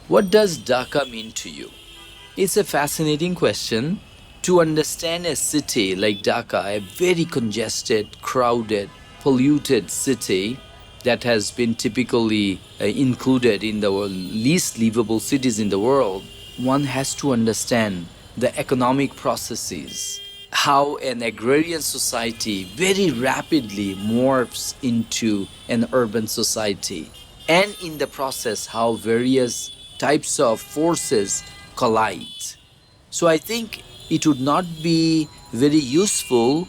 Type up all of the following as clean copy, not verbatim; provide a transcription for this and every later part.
What does Dhaka mean to you? It's a fascinating question. To understand a city like Dhaka, a very congested, crowded, polluted city that has been typically included in the least livable cities in the world, one has to understand the economic processes, how an agrarian society very rapidly morphs into an urban society, and in the process, how various types of forces collide. So I think it would not be very useful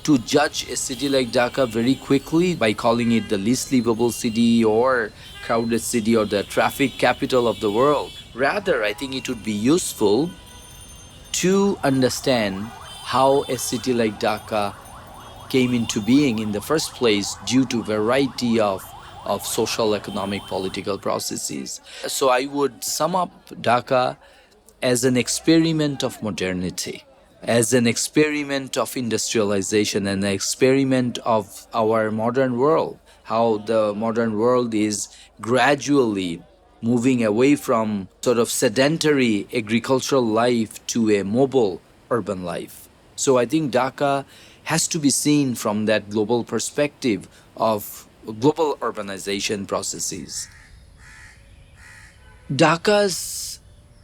to judge a city like Dhaka very quickly by calling it the least livable city or crowded city or the traffic capital of the world. Rather, I think it would be useful to understand how a city like Dhaka came into being in the first place due to variety of social, economic, political processes. So I would sum up Dhaka as an experiment of modernity, as an experiment of industrialization, an experiment of our modern world, how the modern world is gradually moving away from sort of sedentary agricultural life to a mobile urban life. So I think Dhaka has to be seen from that global perspective of global urbanization processes. Dhaka's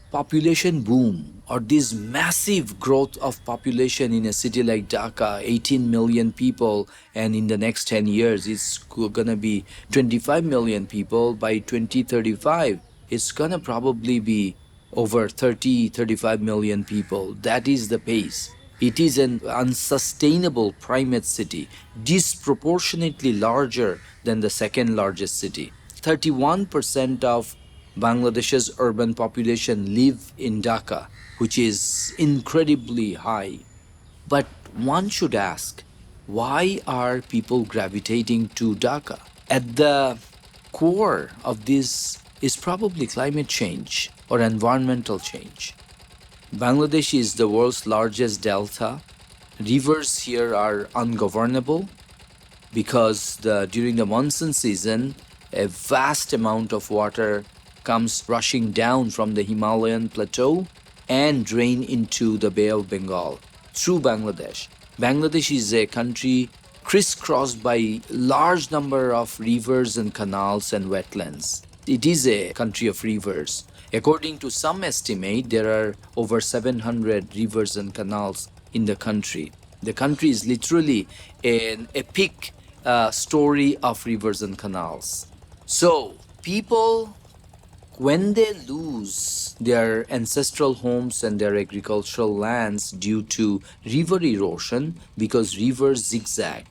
population boom or this massive growth of population in a city like Dhaka, 18 million people, and in the next 10 years it's going to be 25 million people. By 2035, it's going to probably be over 30, 35 million people. That is the pace. It is an unsustainable primate city, disproportionately larger than the second largest city. 31% of Bangladesh's urban population live in Dhaka, which is incredibly high. But one should ask, why are people gravitating to Dhaka? At the core of this is probably climate change or environmental change. Bangladesh is the world's largest delta. Rivers here are ungovernable because during the monsoon season, a vast amount of water comes rushing down from the Himalayan plateau and drain into the Bay of Bengal through Bangladesh. Bangladesh is a country crisscrossed by large number of rivers and canals and wetlands. It is a country of rivers. According to some estimate, there are over 700 rivers and canals in the country. The country is literally an epic story of rivers and canals. So, people, when they lose their ancestral homes and their agricultural lands due to river erosion, because rivers zigzag,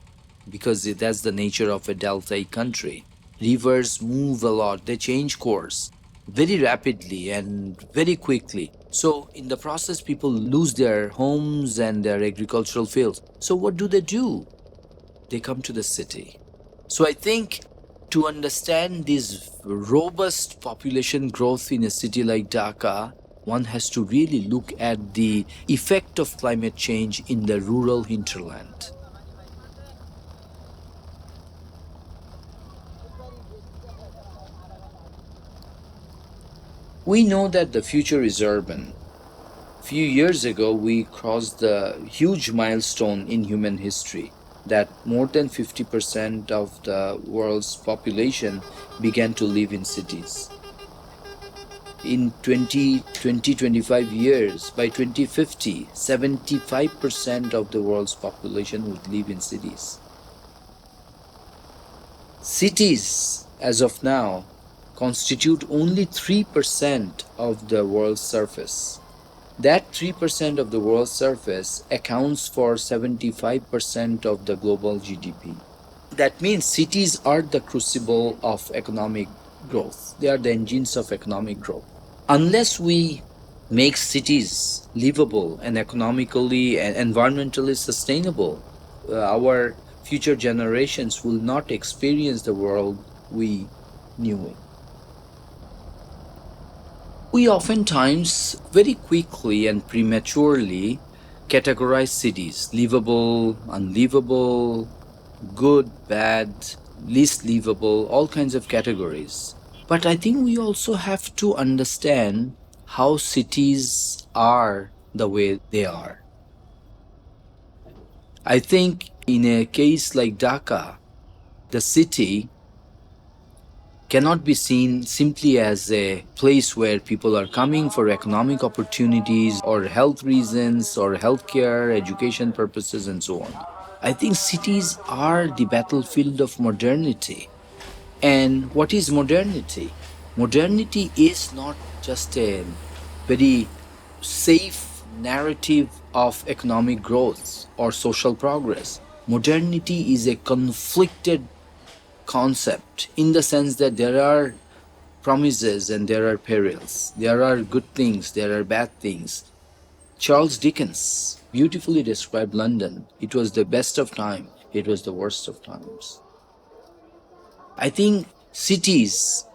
because that's the nature of a deltaic country. Rivers move a lot, they change course very rapidly and very quickly. So, in the process, people lose their homes and their agricultural fields. So, what do? They come to the city. So, I think to understand this robust population growth in a city like Dhaka, one has to really look at the effect of climate change in the rural hinterland. We know that the future is urban. A few years ago, we crossed the huge milestone in human history that more than 50% of the world's population began to live in cities. In 25 years, by 2050, 75% of the world's population would live in cities. Cities, as of now, constitute only 3% of the world's surface. That 3% of the world's surface accounts for 75% of the global GDP. That means cities are the crucible of economic growth. They are the engines of economic growth. Unless we make cities livable and economically and environmentally sustainable, our future generations will not experience the world we knew it. We oftentimes very quickly and prematurely categorize cities: livable, unlivable, good, bad, least livable, all kinds of categories. But I think we also have to understand how cities are the way they are. I think in a case like Dhaka, the city cannot be seen simply as a place where people are coming for economic opportunities or health reasons or healthcare, education purposes, and so on. I think cities are the battlefield of modernity. And what is modernity? Modernity is not just a very safe narrative of economic growth or social progress. Modernity is a conflicted concept in the sense that there are promises and there are perils. There are good things, there are bad things. Charles Dickens beautifully described London. It was the best of time, it was the worst of times. I think cities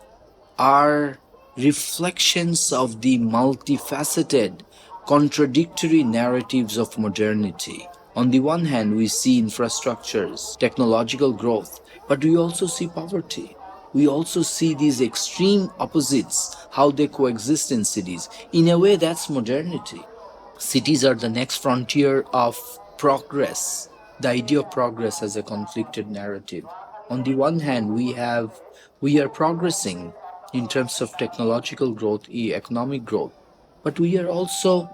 are reflections of the multifaceted, contradictory narratives of modernity. On the one hand, we see infrastructures, technological growth, but we also see poverty. We also see these extreme opposites, how they coexist in cities. In a way, that's modernity. Cities are the next frontier of progress. The idea of progress as a conflicted narrative. On the one hand, we are progressing in terms of technological growth, economic growth, but we are also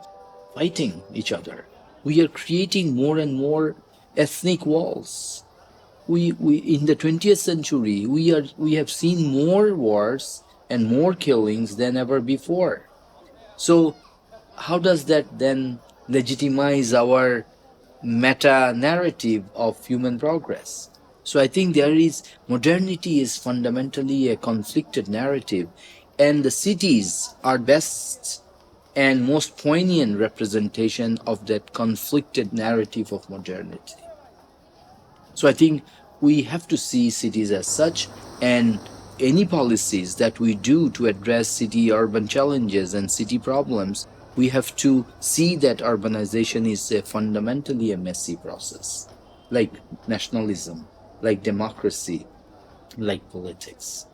fighting each other. We are creating more and more ethnic walls. We in the 20th century we have seen more wars and more killings than ever before. So how does that then legitimize our meta narrative of human progress? So I think modernity is fundamentally a conflicted narrative, and the cities are best and most poignant representation of that conflicted narrative of modernity. So I think we have to see cities as such, and any policies that we do to address city urban challenges and city problems, we have to see that urbanization is fundamentally a messy process, like nationalism, like democracy, like politics.